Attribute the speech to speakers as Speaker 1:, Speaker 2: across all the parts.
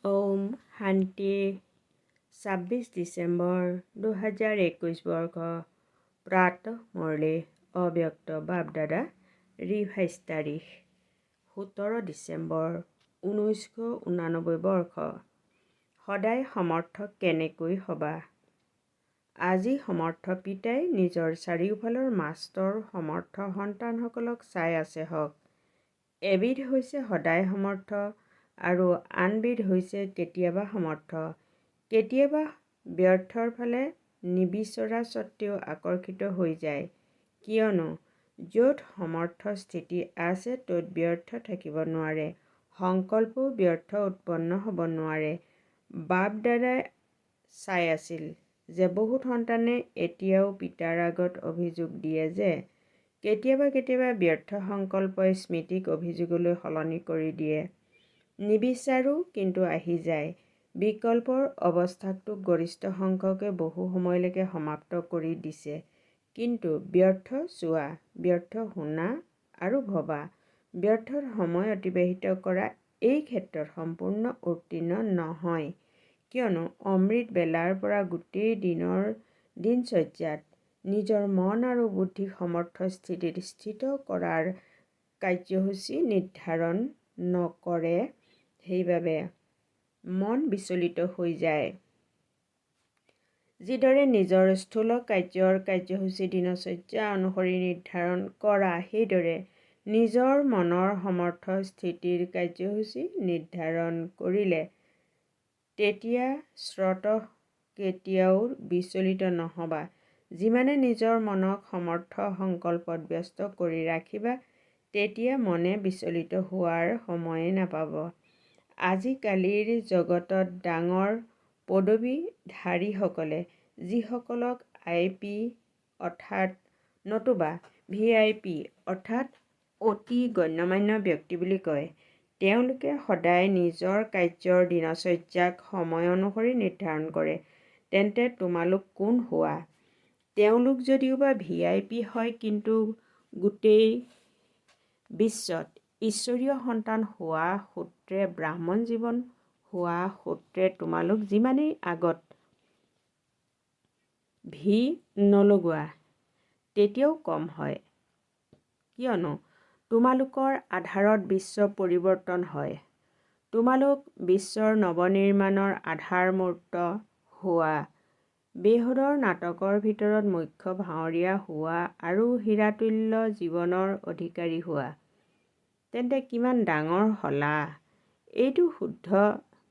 Speaker 1: ওম শান্তি ২৬ ডিচেম্বৰ ২০২১ বৰ্ষ প্ৰাতঃ মুৰলী অব্যক্ত বাপদাদা ৰিভাইজ তাৰিখ ১৭ ডিচেম্বৰ ১৯৮৯ বৰ্ষ। সদায় সমৰ্থ কেনেকৈ হবা? আজি সমৰ্থ পিতাই নিজৰ চাৰিওফালৰ মাষ্টৰ সমৰ্থ সন্তানসকলক চাই আছে হওক। এবিধ হৈছে সদায় সমৰ্থ আৰু আনবিধ হৈছে কেতিয়াবা সমৰ্থ। কেতিয়াবা ব্যৰ্থৰ ফালে নিবিচৰা স্বত্বেও আকৰ্ষিত হৈ যায়, কিয়নো য'ত সমৰ্থ স্থিতি আছে ত'ত ব্যৰ্থ থাকিব নোৱাৰে, সংকল্পও ব্যৰ্থ উৎপন্ন হ'ব নোৱাৰে। বাপ দাদাই চাই আছিল যে বহুত সন্তানে এতিয়াও পিতাৰ আগত অভিযোগ দিয়ে যে কেতিয়াবা ব্যৰ্থ সংকল্পই স্মৃতিক অভিযোগলৈ সলনি কৰি দিয়ে। নিবিচাৰো কিন্তু আহি যায়। বিকল্পৰ অৱস্থাটোক গৰিষ্ঠ সংখ্যকে বহু সময়লৈকে সমাপ্ত কৰি দিছে। কিন্তু ব্যৰ্থ চোৱা, ব্যৰ্থ শুনা আৰু ভবা, ব্যৰ্থত সময় অতিবাহিত কৰা এই ক্ষেত্ৰত সম্পূৰ্ণ উত্তীৰ্ণ নহয়, কিয়নো অমৃত বেলাৰ পৰা গোটেই দিনৰ দিনচৰ্যাত নিজৰ মন আৰু বুদ্ধিক সমৰ্থ স্থিতিত স্থিত কৰাৰ কাৰ্যসূচী নিৰ্ধাৰণ নকৰে, সেইবাবে মন বিচলিত হৈ যায়। যিদৰে নিজৰ স্থূল কাৰ্যৰ কাৰ্যসূচী দিনচৰ্যা অনুসৰি নিৰ্ধাৰণ কৰা, সেইদৰে নিজৰ মনৰ সমৰ্থ স্থিতিৰ কাৰ্যসূচী নিৰ্ধাৰণ কৰিলে তেতিয়া স্বতঃ কেতিয়াও বিচলিত নহবা। যিমানে নিজৰ মনক সমৰ্থ সংকল্পত ব্যস্ত কৰি ৰাখিবা, তেতিয়া মনে বিচলিত হোৱাৰ সময়ে নাপাব। আজিকালিৰ জগতত ডাঙৰ পদবীধাৰীসকলে যিসকলক IP অৰ্থাৎ নতুবা VIP অৰ্থাৎ অতি গণ্যমান্য ব্যক্তি বুলি কয়, তেওঁলোকে সদায় নিজৰ কাৰ্যৰ দিনচৰ্যাক সময় অনুসৰি নিৰ্ধাৰণ কৰে। তেন্তে তোমালোক কোন হোৱা? তেওঁলোক যদিওবা VIP হয়, কিন্তু গোটেই বিশ্বত ঈশ্বৰীয় সন্তান হোৱা সূত্ৰে ব্ৰাহ্মণ জীৱন হোৱা সূত্ৰে তোমালোক যিমানেই আগত ভি নলগোৱা তেতিয়াও কম হয়, কিয়নো তোমালোকৰ আধাৰত বিশ্ব পৰিৱৰ্তন হয়। তোমালোক বিশ্বৰ নৱনিৰ্মাণৰ আধাৰমূৰ্ত হোৱা, বেহদৰ নাটকৰ ভিতৰত মুখ্য ভাৱৰীয়া হোৱা আৰু হীৰাতুল্য জীৱনৰ অধিকাৰী হোৱা। তেন্তে কিমান ডাঙৰ হলা? এইটো শুদ্ধ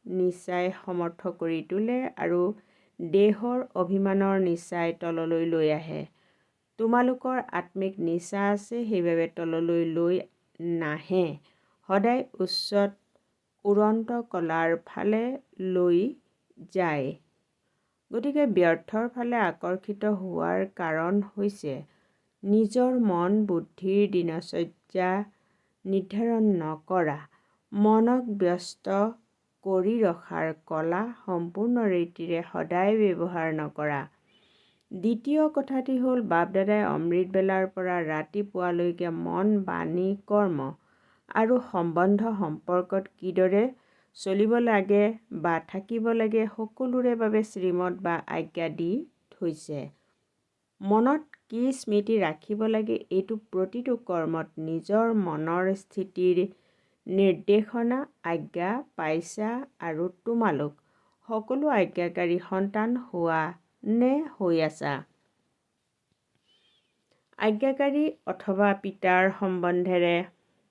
Speaker 1: নিচাই সমৰ্থ কৰি তোলে আৰু দেহৰ অভিমানৰ নিচাই তললৈ লৈ আহে। তোমালোকৰ আত্মিক নিচা আছে, সেইবাবে তললৈ লৈ নাহে, সদায় উচ্চত উৰন্ত কলাৰ ফালে লৈ যায়। গতিকে ব্যৰ্থৰ ফালে আকৰ্ষিত হোৱাৰ কাৰণ হৈছে নিজৰ মন বুদ্ধিৰ দিনচৰ্যা নিৰ্ধাৰণ নকৰা, মনক ব্যস্ত কৰি ৰখাৰ কলা সম্পূৰ্ণ ৰীতিৰে সদায় ব্যৱহাৰ নকৰা। দ্বিতীয় কথাটি হ'ল বাপ দাদাই অমৃত বেলাৰ পৰা ৰাতিপুৱালৈকে মন, বাণী, কৰ্ম আৰু সম্বন্ধ সম্পৰ্কত কিদৰে চলিব লাগে বা থাকিব লাগে সকলোৰে বাবে শ্ৰীমত বা আজ্ঞা দি থৈছে। মনত কি স্মৃতি ৰাখিব লাগে এইটো প্ৰতিটো কৰ্মত নিজৰ মনৰ স্থিতিৰ নিৰ্দেশনা আজ্ঞা পাইছা আৰু তোমালোক সকলো আজ্ঞাকাৰী সন্তান হোৱা নে হৈ আছা। আজ্ঞাকাৰী অথবা পিতাৰ সম্বন্ধেৰে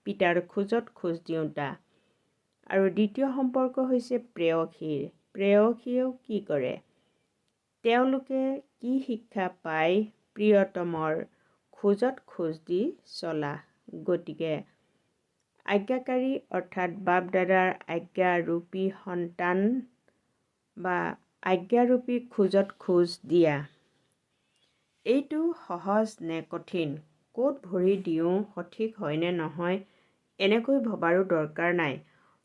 Speaker 1: পিতাৰ খোজত খোজ দিওঁতা। আৰু দ্বিতীয় সম্পৰ্ক হৈছে প্ৰেয়সীৰ। প্ৰেয়সীয়েও কি কৰে? তেওঁলোকে কি শিক্ষা পায় প্ৰিয়তমৰ খোজত খোজ দি চলা। গতিকে আজ্ঞাকাৰী অৰ্থাৎ বাপ দাদাৰ আজ্ঞাৰূপী সন্তান বা আজ্ঞাৰূপী খোজত খোজ দিয়া। এইটো সহজ নে কঠিন? ক'ত ভৰি দিওঁ, সঠিক হয়নে নহয় এনেকৈ ভবাৰো দৰকাৰ নাই।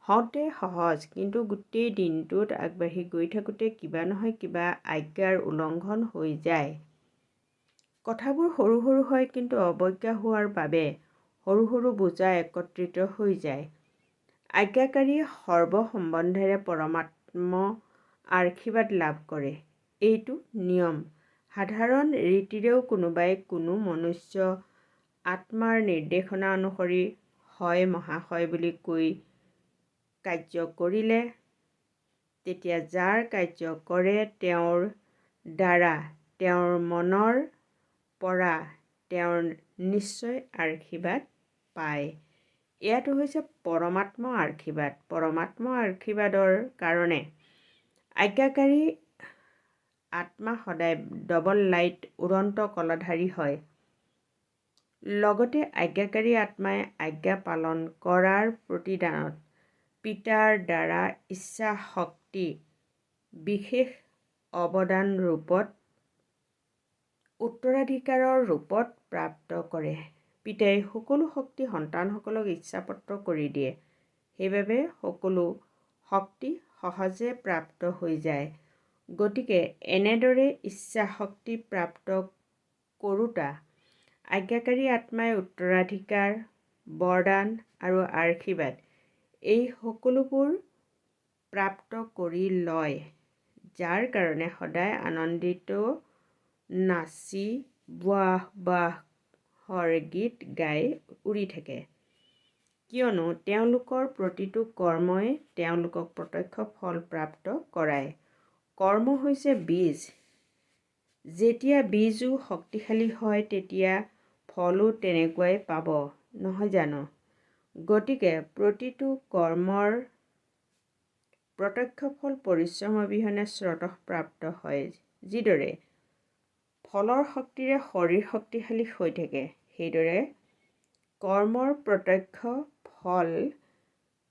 Speaker 1: হওঁতে সহজ, কিন্তু গোটেই দিনটোত আগবাঢ়ি গৈ থাকোঁতে কিবা নহয় কিবা আজ্ঞাৰ উলংঘন হৈ যায়। কথাবোৰ সৰু সৰু হয়, কিন্তু অৱজ্ঞা হোৱাৰ বাবে সৰু সৰু বোজা একত্ৰিত হৈ যায়। আজ্ঞাকাৰী সৰ্বসম্বন্ধেৰে পৰমাত্ম আশীৰ্বাদ লাভ কৰে। এইটো নিয়ম। সাধাৰণ ৰীতিৰেও কোনোবাই কোনো মনুষ্য আত্মাৰ নিৰ্দেশনা অনুসৰি হয় মহাশয় বুলি কৈ কাৰ্য কৰিলে তেতিয়া যাৰ কাৰ্য কৰে তেওঁৰ দ্বাৰা তেওঁৰ মনৰ পৰা তেওঁৰ নিশ্চয় আশীৰ্বাদ পায়। এয়াটো হৈছে পৰমাত্ম আশীৰ্বাদ। পৰমাত্ম আশীৰ্বাদৰ কাৰণে আজ্ঞাকাৰী আত্মা সদায় ডবল লাইট উড়ন্ত কলাধাৰী হয়। লগতে আজ্ঞাকাৰী আত্মাই আজ্ঞা পালন কৰাৰ প্ৰতিদানত পিতাৰ দ্বাৰা ইচ্ছা শক্তি বিশেষ অৱদান ৰূপত উত্তৰাধিকাৰৰ ৰূপত প্ৰাপ্ত কৰে। পিতাই সকলো শক্তি সন্তানসকলক ইচ্ছাপত্ৰ কৰি দিয়ে। সেইবাবে সকলো শক্তি সহজে প্ৰাপ্ত হৈ যায়। গতিকে এনেদৰে ইচ্ছা শক্তি প্ৰাপ্ত কৰোঁতা আজ্ঞাকাৰী আত্মাই উত্তৰাধিকাৰ, বৰদান আৰু আশীৰ্বাদ এই সকলোবোৰ প্ৰাপ্ত কৰি লয়, যাৰ কাৰণে সদায় আনন্দিত নাচি বাহ-বাহৰ গীত গাই উৰি থাকে। কিয়নো তেওঁলোকৰ প্ৰতিটো কৰ্মই তেওঁলোকক প্ৰত্যক্ষ ফল প্ৰাপ্ত কৰায়। কৰ্ম হৈছে বীজ। যেতিয়া বীজো শক্তিশালী হয় তেতিয়া ফলো তেনেকুৱাই পাব, নহয় জানো? গতিকে প্ৰতিটো কৰ্মৰ প্ৰত্যক্ষ ফল পৰিশ্ৰম অবিহনে স্বতঃ প্ৰাপ্ত হয়। যিদৰে ফলৰ শক্তিৰে শৰীৰ শক্তিশালী হৈ থাকে, সেইদৰে কৰ্মৰ প্ৰত্যক্ষ ফল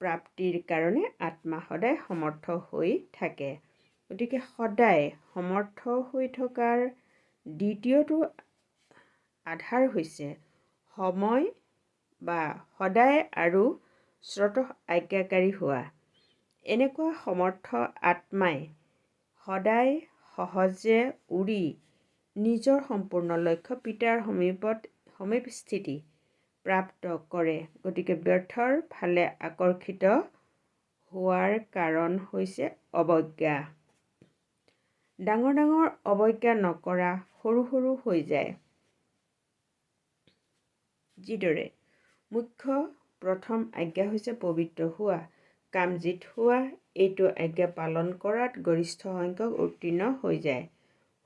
Speaker 1: প্ৰাপ্তিৰ কাৰণে আত্মা সদায় সমৰ্থ হৈ থাকে। গতিকে সদায় সমৰ্থ হৈ থকাৰ দ্বিতীয়টো আধাৰ হৈছে সময় বা সদায় আৰু স্বতঃ আজ্ঞাকাৰী হোৱা। এনেকুৱা সমৰ্থ আত্মাই সদায় সহজে উৰি নিজৰ সম্পূৰ্ণ লক্ষ্য পিতাৰ সমীপস্থিতি প্ৰাপ্ত কৰে। গতিকে ব্যৰ্থৰ ফালে আকৰ্ষিত হোৱাৰ কাৰণ হৈছে অৱজ্ঞা। ডাঙৰ ডাঙৰ অৱজ্ঞা নকৰা সৰু সৰু হৈ যায়। যিদৰে মুখ্য প্ৰথম আজ্ঞা হৈছে পবিত্ৰ হোৱা, কামজিত হোৱা। এইটো আজ্ঞা পালন কৰাত গৰিষ্ঠ সংখ্যক উত্তীৰ্ণ হৈ যায়।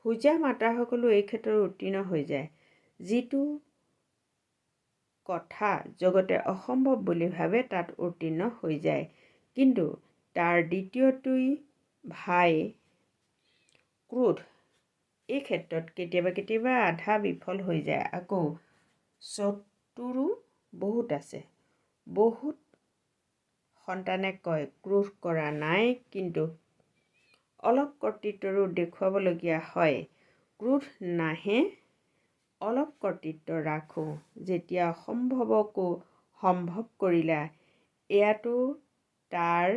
Speaker 1: হোজা মাতাসকলো এই ক্ষেত্ৰত উত্তীৰ্ণ হৈ যায়। যিটো কথা জগতে অসম্ভৱ বুলি ভাবে তাত উত্তীৰ্ণ হৈ যায়। কিন্তু তাৰ দ্বিতীয়টোই ভাই ক্ৰোধ এই ক্ষেত্ৰত কেতিয়াবা কেতিয়াবা আধা বিফল হৈ যায়। আকৌ চতুৰো বহুত আছে। বহুত সন্তানে কয় ক্ৰোধ কৰা নাই, কিন্তু অলপ কৰ্তৃত্বৰো দেখুৱাবলগীয়া হয়। ক্ৰোধ নাহে, অলপ কৰ্তৃত্ব ৰাখোঁ। যেতিয়া অসম্ভৱকো সম্ভৱ কৰিলা, এয়াতো তাৰ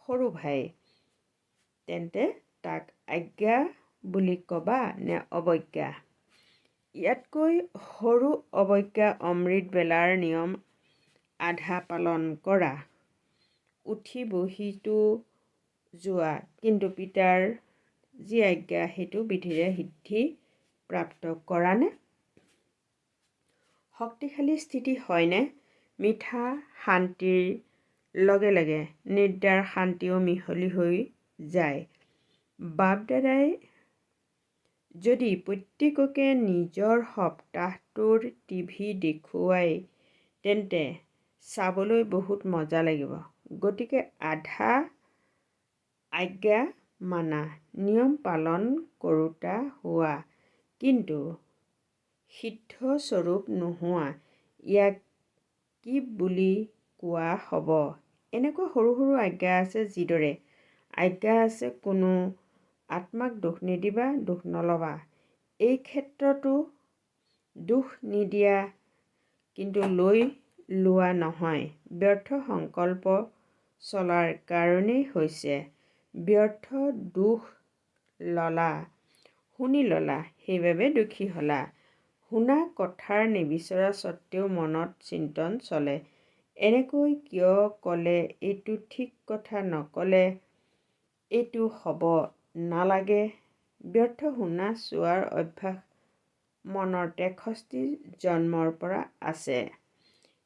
Speaker 1: সৰু ভাই, তেন্তে তাক আজ্ঞা বুলি কবা নে অৱজ্ঞা? ইয়াতকৈ সৰু অৱজ্ঞা অমৃত বেলাৰ নিয়ম আধা পালন কৰা, উঠি বহিতো যোৱা, কিন্তু পিতাৰ যি আজ্ঞা সেইটো বিধিৰে সিদ্ধি প্ৰাপ্ত কৰা নে? শক্তিশালী স্থিতি হয়নে? মিঠা শান্তিৰ লগে লগে নিদ্ৰাৰ শান্তিও মিহলি হৈ যায়। বাপ দাদাই যদি প্ৰত্যেককে নিজৰ সপ্তাহটোৰ টিভি দেখুৱায় তেন্তে চাবলৈ বহুত মজা লাগিব। গতিকে আধা আজ্ঞা মানা, নিয়ম পালন কৰোঁতা হোৱা, কিন্তু সিদ্ধ স্বৰূপ নোহোৱা, ইয়াক কি বুলি কোৱা হ'ব? এনেকুৱা সৰু সৰু আজ্ঞা আছে। যিদৰে আজ্ঞা আছে কোনো আত্মাক দোষ নিদিবা, দোষ নলবা। এই ক্ষেত্ৰতো দোষ নিদিয়া, কিন্তু লৈ লোৱা নহয়। ব্যৰ্থ সংকল্প চলাৰ কাৰণেই হৈছে ব্যৰ্থ। দোষ ললা, শুনি ললা, সেইবাবে দোষী হলা। শুনা কথাৰ নিবিচৰা স্বত্বেও মনত চিন্তন চলে। এনেকৈ কিয় ক'লে, এইটো ঠিক কথা নক'লে, এইটো হ'ব নালাগে। ব্যৰ্থ শুনা চোৱাৰ অভ্যাস মনৰ 63 জন্মৰ পৰা আছে।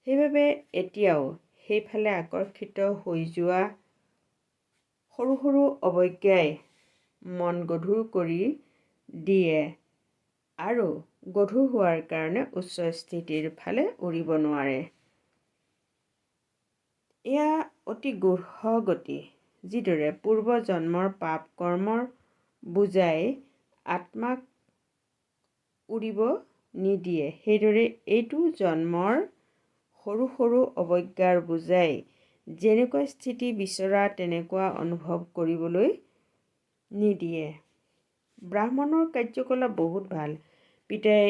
Speaker 1: সেইবাবে এতিয়াও সেইফালে আকৰ্ষিত হৈ যোৱা সৰু সৰু অৱজ্ঞাই মন গধুৰ কৰি দিয়ে আৰু গধুৰ হোৱাৰ কাৰণে উচ্চ স্থিতিৰ ফালে উৰিব নোৱাৰে। এয়া অতি গূঢ় গতি। যিদৰে পূৰ্ব জন্মৰ পাপ কৰ্মৰ বোজাই আত্মাক উৰিব নিদিয়ে, সেইদৰে এইটো জন্মৰ সৰু সৰু অৱজ্ঞাৰ বোজাই যেনেকুৱা স্থিতি বিচৰা তেনেকুৱা অনুভৱ কৰিবলৈ নিদিয়ে। ব্ৰাহ্মণৰ কাৰ্যকলাপ বহুত ভাল। পিতাই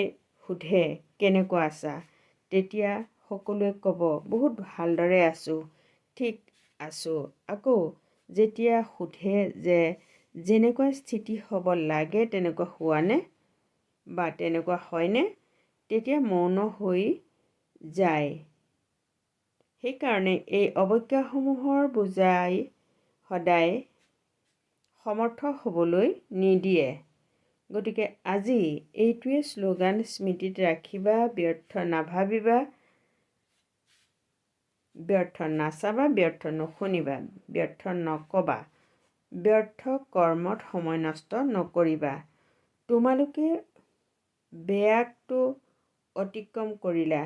Speaker 1: সোধে, কেনেকুৱা আছা? তেতিয়া সকলোৱে ক'ব, বহুত ভালদৰে আছোঁ, ঠিক আছোঁ। আকৌ যেতিয়া সোধে যে যেনেকুৱা স্থিতি হ'ব লাগে তেনেকুৱা হোৱানে বা তেনেকুৱা হয়নে, তেতিয়া মৌন হৈ যায়। সেইকাৰণে এই অৱজ্ঞাসমূহৰ বোজাই সদায় সমৰ্থ হ'বলৈ নিদিয়ে। গতিকে আজি এইটোৱে শ্লোগান স্মৃতিত ৰাখিবা, ব্যৰ্থ নাভাবিবা, ব্যৰ্থ নাচাবা, ব্যৰ্থ নুশুনিবা, ব্যৰ্থ নক'বা, ব্যৰ্থ কৰ্মত সময় নষ্ট নকৰিবা। তোমালোকে বেয়াকটো অতিক্ৰম কৰিলা।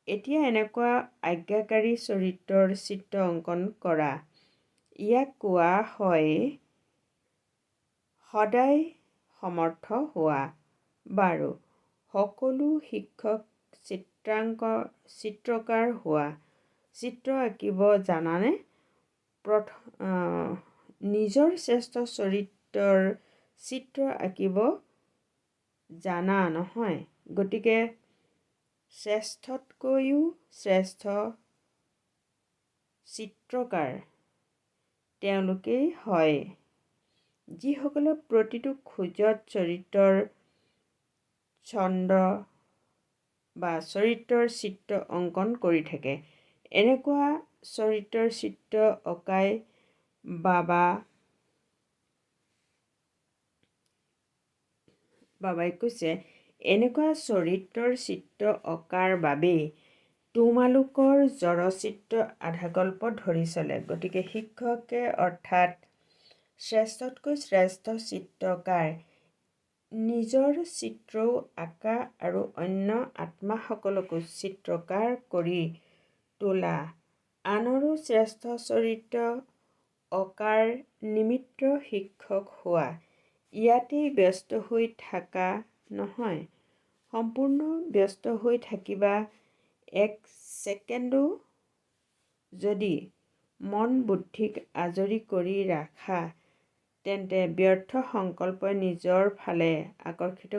Speaker 1: এতিয়া এনেকুৱা আজ্ঞাকাৰী চৰিত্ৰৰ চিত্ৰ অংকন কৰা। ইয়াক কোৱা হয় সদায় সমৰ্থ হোৱা। বাৰু, সকলো শিক্ষক চিত্ৰকাৰ হোৱা। চিত্ৰ আঁকিব জানানে? নিজৰ শ্ৰেষ্ঠ চৰিত্ৰৰ চিত্ৰ আঁকিব জানা নহয়। গতিকে শ্ৰেষ্ঠতকৈও শ্ৰেষ্ঠ চিত্ৰকাৰ তেওঁলোকেই হয়, যিসকলে প্ৰতিটো খোজত চৰিত্ৰৰ ছন্দ বা চৰিত্ৰৰ চিত্ৰ অংকন কৰি থাকে। এনেকুৱা চৰিত্ৰৰ চিত্ৰ অঁকাই বাবাই কৈছে, এনেকুৱা চৰিত্ৰৰ চিত্ৰ অঁকাৰ বাবেই তোমালোকৰ জড়চিত্ৰ আধাকল্প ধৰি চলে। গতিকে শিক্ষকে অৰ্থাৎ শ্ৰেষ্ঠতকৈ শ্ৰেষ্ঠ চিত্ৰকাৰ, নিজৰ চিত্ৰও আঁকা আৰু অন্য আত্মাসকলকো চিত্ৰকাৰ কৰি তোলা, আনৰো শ্ৰেষ্ঠ চৰিত্ৰ অঁকাৰ নিমিত্ত শিক্ষক হোৱা। ইয়াতেই ব্যস্ত হৈ থাকা নহয়, সম্পূৰ্ণ ব্যস্ত হৈ থাকিবা। এক ছেকেণ্ডো যদি মন বুদ্ধিক আজৰি কৰি ৰাখা, তেন্তে ব্যৰ্থ সংকল্পই নিজৰ ফালে আকৰ্ষিত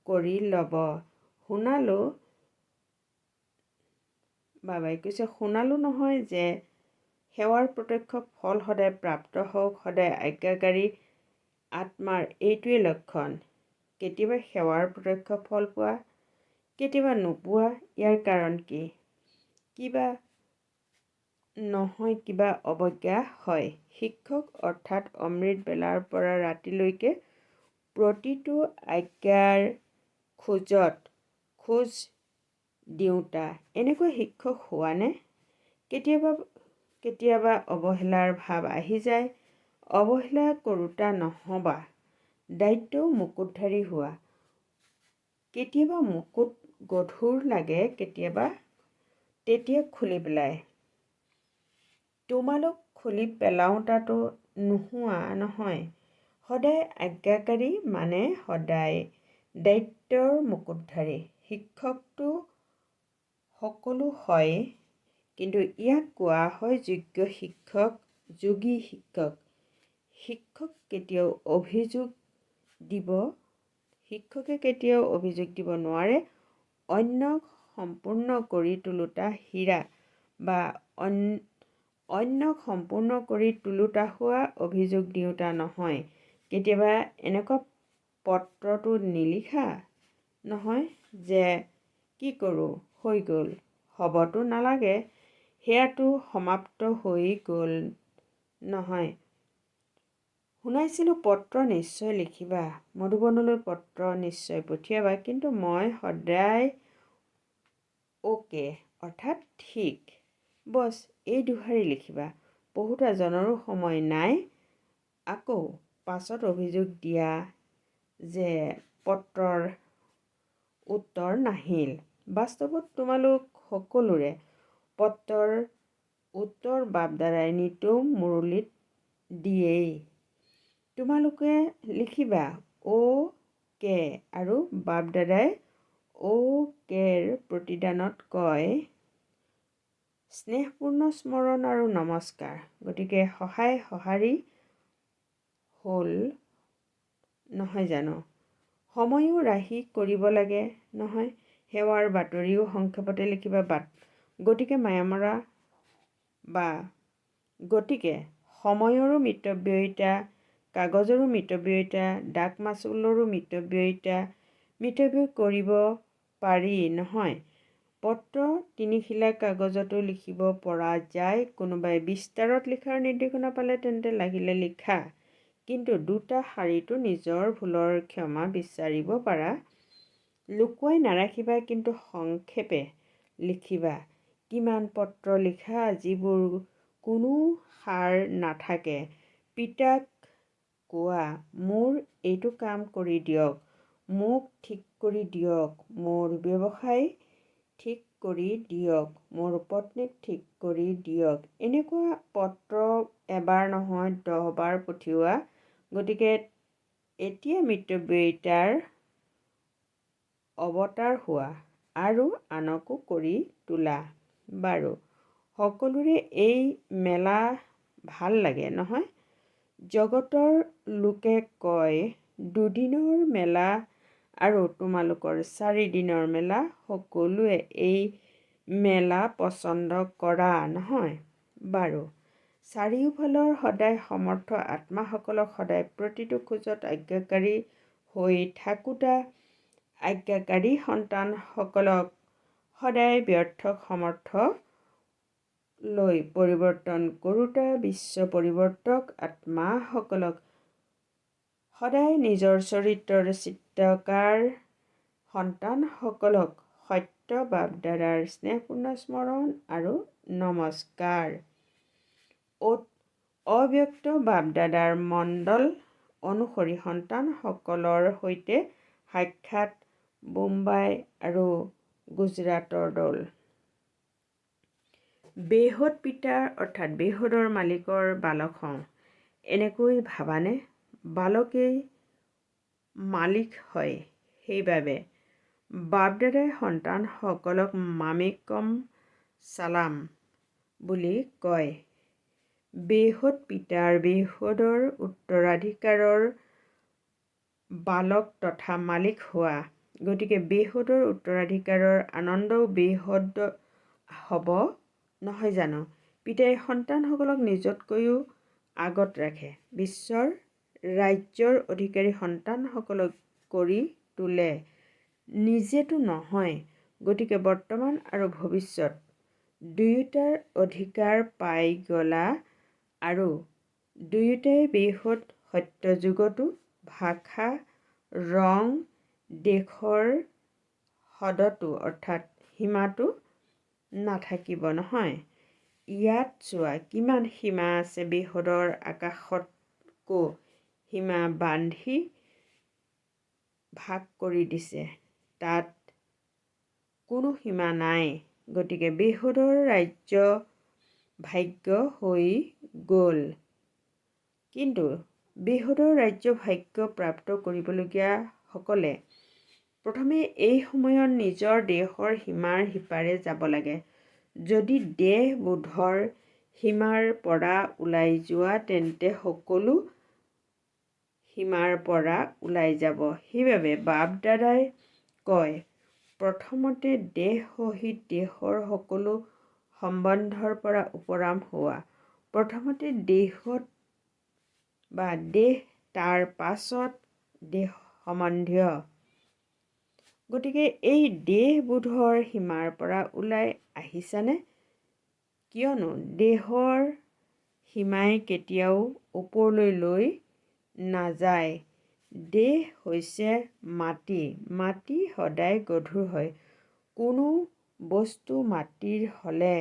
Speaker 1: কৰি ল'ব। বাবাই কৈছে, শুনালো নহয় যে সেৱাৰ প্ৰত্যক্ষ ফল সদায় প্ৰাপ্ত হওক। সদায় আজ্ঞাকাৰী আত্মাৰ এইটোৱেই লক্ষণ। কেতিয়াবা সেৱাৰ প্ৰত্যক্ষ ফল পোৱা, কেতিয়াবা নোপোৱা। ইয়াৰ কাৰণ কি? কিবা নহয় কিবা অৱজ্ঞা হয়। শিক্ষক অৰ্থাৎ অমৃত বেলাৰ পৰা ৰাতিলৈকে প্ৰতিটো আজ্ঞাৰ খোজত খোজ দিওঁতা। এনেকুৱা শিক্ষক হোৱানে? কেতিয়াবা অৱহেলাৰ ভাৱ আহি যায়। অৱহেলা কৰোঁতা নহ'বা, দায়িত্বও মুকুটধাৰী হোৱা। কেতিয়াবা মুকুট গধুৰ লাগে, তেতিয়া খুলি পেলাই। তোমালোক খুলি পেলাওঁতাটো নোহোৱা নহয়। সদায় আজ্ঞাকাৰী মানে সদায় দায়িত্বৰ মুকুটধাৰী। শিক্ষকটো সকলো হয়, কিন্তু ইয়াক কোৱা হয় যোগ্য শিক্ষক, যোগী শিক্ষক। শিক্ষকে কেতিয়াও অভিযোগ দিব নোৱাৰে। অন্যক সম্পূৰ্ণ কৰি তোলোতা হীৰা বা অন্যক সম্পূৰ্ণ কৰি তোলোতা হোৱা অভিযোগ দিওঁতা নহয়। কেতিয়াবা এনেকুৱা পত্ৰটো নিলিখা নহয় যে কি কৰোঁ, হৈ গ'ল, হ'বতো নালাগে, সেয়াতো সমাপ্ত হৈ গ'ল নহয়। শুনাইছিলোঁ পত্ৰ নিশ্চয় লিখিবা, মধুবনলৈ পত্ৰ নিশ্চয় পঠিয়াবা, কিন্তু মই সদায় অ'কে অৰ্থাৎ ঠিক, বছ এই দুহাৰী লিখিবা, পঢ়োতাজনৰো সময় নাই আকৌ পাছত অভিযোগ দিয়া যে পত্ৰৰ উত্তৰ নাহিল। বাস্তৱত তোমালোক সকলোৰে পত্ৰৰ উত্তৰ বাপদাদাই নিতৌ মুৰলীত দিয়েই। তোমালোকে লিখিবা অ'কে আৰু বাপদাদাই অ'কেৰ প্ৰতিদানত কয় স্নেহপূৰ্ণ স্মৰণ আৰু নমস্কাৰ। গতিকে সহায় সঁহাৰি হ'ল নহয় জানো? সময়ো ৰাহি কৰিব লাগে নহয়। সেৱাৰ বাতৰিও সংক্ষেপতে লিখিবা। গতিকে মায়ামৰা বা গতিকে সময়ৰো মিতব্যয়িতা, কাগজৰো মিতব্যয়িতা, ডাক মাচুলৰো মিতব্যয় কৰিব পাৰি নহয়। পত্ৰ তিনিখিলা কাগজতো লিখিব পৰা যায়। কোনোবাই বিস্তাৰত লিখাৰ নিৰ্দেশনা পালে তেন্তে লাগিলে লিখা, কিন্তু দুটা শাৰীতো নিজৰ ভুলৰ ক্ষমা বিচাৰিব পাৰা। লুকুৱাই নাৰাখিবা, কিন্তু সংক্ষেপে লিখিবা। কিমান পত্ৰ লিখা, যিবোৰ কোনো সাৰ নাথাকে। পিতাক কোৱা মোৰ এইটো কাম কৰি দিয়ক, মোক ঠিক কৰি দিয়ক, মোৰ ব্যৱসায় ঠিক কৰি দিয়ক, মোৰ পত্নীক ঠিক কৰি দিয়ক। এনেকুৱা পত্ৰ এবাৰ নহয় 10 বাৰ পঠিওৱা। গতিকে এতিয়া মিতব্যয়িতাৰ অৱতাৰ হোৱা আৰু আনকো কৰি তোলা। বাৰু সকলোৰে এই মেলা ভাল লাগে নহয়। জগতৰ লোকে কয় 2 দিনৰ মেলা আৰু তোমালোকৰ 4 দিনৰ মেলা। সকলোৱে এই মেলা পচন্দ কৰা নহয়। বাৰু চাৰিওফালৰ সদায় সমৰ্থ আত্মাসকলক সদায় প্ৰতিটো খোজত আজ্ঞাকাৰী হৈ থাকোঁতা আজ্ঞাকাৰী সন্তানসকলক সদায় ব্যৰ্থ সমৰ্থ লৈ পৰিৱৰ্তন কৰোঁতা বিশ্ব পৰিৱৰ্তক আত্মাসকলক সদায় নিজৰ চৰিত্ৰৰ চিত্ৰকাৰ সন্তানসকলক সত্য বাপদাদাৰ স্নেহপূৰ্ণ স্মৰণ আৰু নমস্কাৰ। অব্যক্ত বাপদাদাৰ মণ্ডল অনুসৰি সন্তানসকলৰ সৈতে সাক্ষাৎ বোম্বাই আৰু গুজৰাটৰ দল। বেহদ পিতাৰ অৰ্থাৎ বেহদৰ মালিকৰ বালক হওঁ, এনেকৈ ভাবানে? বালকেই মালিক হয়। সেইবাবে বাপদাদাই সন্তানসকলক মামেকম চালাম বুলি কয়। বেহদ পিতাৰ বেহদৰ উত্তৰাধিকাৰৰ বালক তথা মালিক হোৱা। গতিকে বেহদৰ উত্তৰাধিকাৰৰ আনন্দও বেহদ হ'ব নহয় জানো? পিতাই সন্তানসকলক নিজতকৈও আগত ৰাখে। বিশ্বৰ ৰাজ্যৰ অধিকাৰী সন্তানসকলক কৰি তোলে, নিজেতো নহয়। গতিকে বৰ্তমান আৰু ভৱিষ্যত দুয়োটাৰ অধিকাৰ পাই গলা আৰু দুয়োটাই বেহদ সত্য। যুগতো ভাষা ৰং দেশৰ হদতো অৰ্থাৎ সীমাতো নাথাকিব নহয়। ইয়াত চোৱা কিমান সীমা আছে। বেহদৰ আকাশতকো সীমা বান্ধি ভাগ কৰি দিছে, তাত কোনো সীমা নাই। গতিকে বেহদৰ ৰাজ্য ভাগ্য হৈ গ'ল। কিন্তু বেহদৰ ৰাজ্য ভাগ্য প্ৰাপ্ত কৰিবলগীয়া সকলে প্ৰথমে এই সময়ত নিজৰ দেশৰ সীমাৰ সিপাৰে যাব লাগে। যদি দেহ বোধৰ সীমাৰ পৰা ওলাই যোৱা, তেন্তে সকলো সীমাৰ পৰা ওলাই যাব। সেইবাবে বাপদাদাই কয় প্ৰথমতে দেহ সহিত দেশৰ সকলো সম্বন্ধৰ পৰা উপৰাম হোৱা। প্ৰথমতে দেশত বা দেশ, তাৰ পাছত দেশ সম্বন্ধীয় গতিকে এই দেহবোধৰ সীমাৰ পৰা ওলাই আহিছানে? কিয়নো দেহৰ সীমাই কেতিয়াও ওপৰলৈ লৈ নাযায়। দেহ হৈছে মাটি। মাটি সদায় গধুৰ হয়। কোনো বস্তু মাটিৰ হ'লে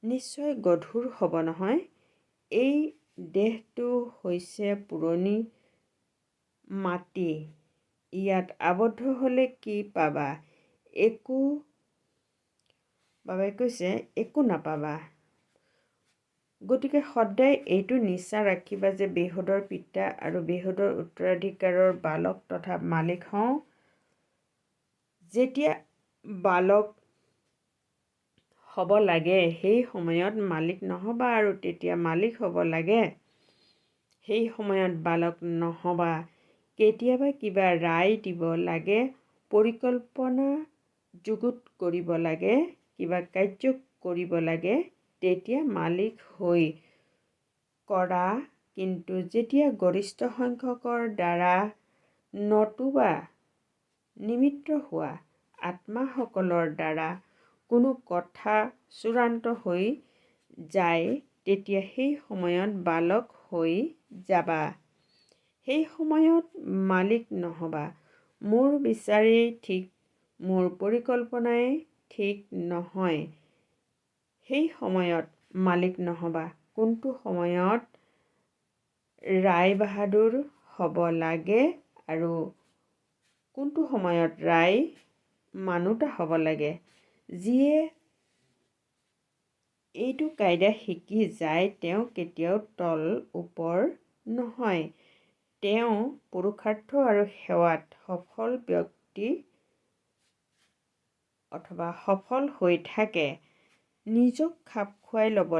Speaker 1: নিশ্চয় গধুৰ হ'ব নহয়। এই দেহটো হৈছে পুৰণি মাটি। ইয়াত আবদ্ধ হ'লে কি পাবা? একো। বাবাই কৈছে একো নাপাবা। গতিকে সদায় এইটো নিশ্চা ৰাখিবা যে বেহুদৰ পিতা আৰু বেহুদৰ উত্তৰাধিকাৰৰ বালক তথা মালিক হওঁ। যেতিয়া বালক হ'ব লাগে সেই সময়ত মালিক নহ'বা, আৰু তেতিয়া মালিক হ'ব লাগে সেই সময়ত বালক নহ'বা। কেতিয়াবা কিবা ৰায় দিব লাগে, পৰিকল্পনা যুগুত কৰিব লাগে, কিবা কাৰ্য কৰিব লাগে, তেতিয়া মালিক হৈ কৰা। কিন্তু যেতিয়া গৰিষ্ঠ সংখ্যকৰ দ্বাৰা নতুবা নিমিত্ত হোৱা আত্মাসকলৰ দ্বাৰা কোনো কথা চূড়ান্ত হৈ যায়, তেতিয়া সেই সময়ত বালক হৈ যাবা। সেই সময়ত মালিক নহ'বা। মোৰ বিচাৰেই ঠিক, মোৰ পৰিকল্পনাই ঠিক নহয়। সেই সময়ত মালিক নহ'বা। কোনটো সময়ত ৰায় বাহাদুৰ হ'ব লাগে আৰু কোনটো সময়ত ৰায় মানুহতা হ'ব লাগে। যিয়ে এইটো কাইদা শিকি যায় তেওঁ কেতিয়াও তল ওপৰ নহয়। তেওঁ পুৰুষাৰ্থ আৰু সেৱাত সফল ব্যক্তি অথবা সফল হৈ থাকে। নিজক খাপ খুৱাই ল'ব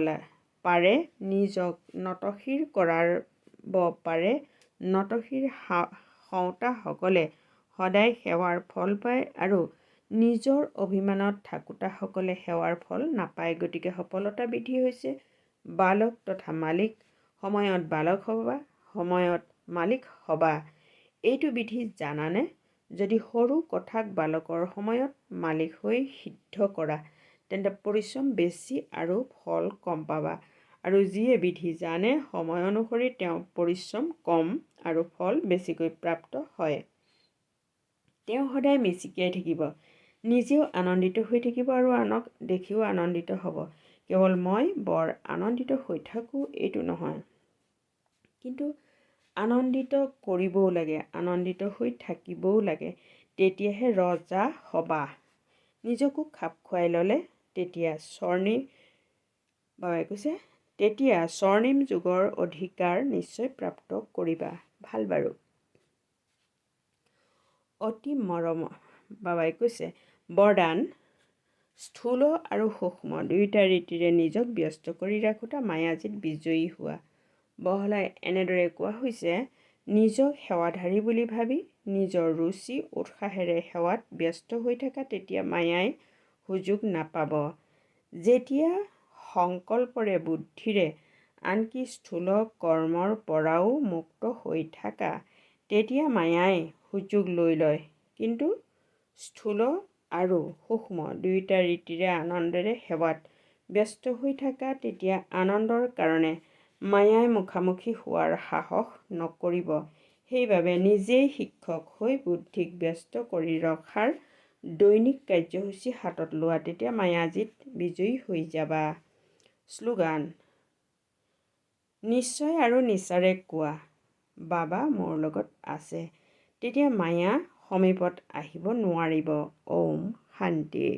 Speaker 1: পাৰে, নিজক নতশিৰ কৰাব পাৰে। নতশিৰ হওঁতাসকলে সদায় সেৱাৰ ফল পায় আৰু নিজৰ অভিমানত থাকোঁতাসকলে সেৱাৰ ফল নাপায়। গতিকে সফলতা বিধি হৈছে বালক তথা মালিক। সময়ত বালক হ'বা, সময়ত মালিক হ'বা। এইটো বিধি জানানে? যদি সৰু কথাক বালকৰ সময়ত মালিক হৈ সিদ্ধ কৰা, তেন্তে পৰিশ্ৰম বেছি আৰু ফল কম পাবা। আৰু যিয়ে বিধি জানে সময় অনুসৰি তেওঁ পৰিশ্ৰম কম আৰু ফল বেছিকৈ প্ৰাপ্ত হয়। তেওঁ সদায় মিচিকিয়াই থাকিব, নিজেও আনন্দিত হৈ থাকিব আৰু আনক দেখিও আনন্দিত হ'ব। কেৱল মই বৰ আনন্দিত হৈ থাকোঁ এইটো নহয়, কিন্তু আনন্দিত কৰিবও লাগে, আনন্দিত হৈ থাকিবও লাগে। তেতিয়াহে ৰজা হ'বা। নিজকো খাপ খুৱাই ল'লে তেতিয়া স্বৰ্ণিম যুগৰ অধিকাৰ নিশ্চয় প্ৰাপ্ত কৰিবা। ভাল বাৰু। অতি মৰম। বাবাই কৈছে বৰদান। স্থূল আৰু সূক্ষ্ম দুয়োটা ৰীতিৰে নিজক ব্যস্ত কৰি ৰাখোঁতা মায়াজীত বিজয়ী হোৱা। বহলাই এনেদৰে কোৱা হৈছে, নিজক সেৱাধাৰী বুলি ভাবি নিজৰ ৰুচি উৎসাহেৰে সেৱাত ব্যস্ত হৈ থাকা, তেতিয়া মায়াই সুযোগ নাপাব। যেতিয়া সংকল্পৰে বুদ্ধিৰে আনকি স্থূল কৰ্মৰ পৰাও মুক্ত হৈ থাকা, তেতিয়া মায়াই সুযোগ লৈ লয়। কিন্তু স্থূল আৰু সূক্ষ্ম দুয়োটা ৰীতিৰে আনন্দেৰে সেৱাত ব্যস্ত হৈ থাকা, তেতিয়া আনন্দৰ কাৰণে মায়াই মুখামুখি হোৱাৰ সাহস নকৰিব। সেইবাবে নিজেই শিক্ষক হৈ বুদ্ধিক ব্যস্ত কৰি ৰখাৰ দৈনিক কাৰ্যসূচী হাতত লোৱা, তেতিয়া মায়াজীত বিজয়ী হৈ যাবা। শ্লোগান: নিশ্চয় আৰু নিচাৰে কোৱা, বাবা মোৰ লগত আছে, তেতিয়া মায়া সমীপত আহিব নোৱাৰিব। ওম শান্তি।